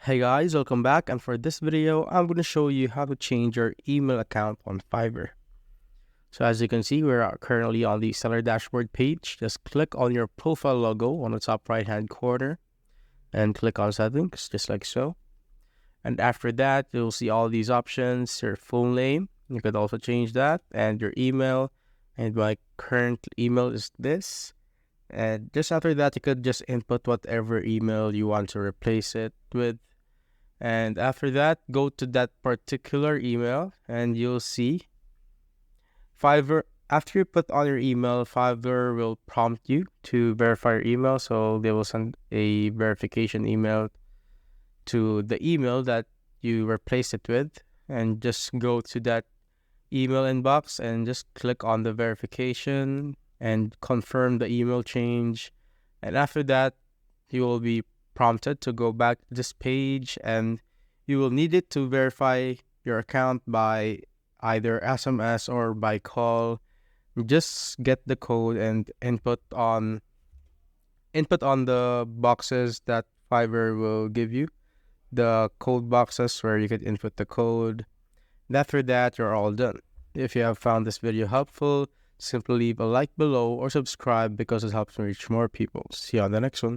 Hey guys, welcome back, and for this video, I'm going to show you how to change your email account on Fiverr. So as you can see, we're currently on the seller dashboard page. Just click on your profile logo on the top right hand corner and click on settings, just like so. And after that, you'll see all these options, your full name. You could also change that, and your email. And my current email is this. And just after that, you could just input whatever email you want to replace it with. And after that, go to that particular email and you'll see Fiverr. After you put on your email, Fiverr will prompt you to verify your email. So they will send a verification email to the email that you replaced it with. And just go to that email inbox and just click on the verification and confirm the email change. And after that, you will be prompted to go back to this page, and you will need it to verify your account by either SMS or by call. Just get the code and input on the boxes that Fiverr will give you, the code boxes where you could input the code. And after that, you're all done. If you have found this video helpful, simply leave a like below or subscribe because it helps me reach more people. See you on the next one.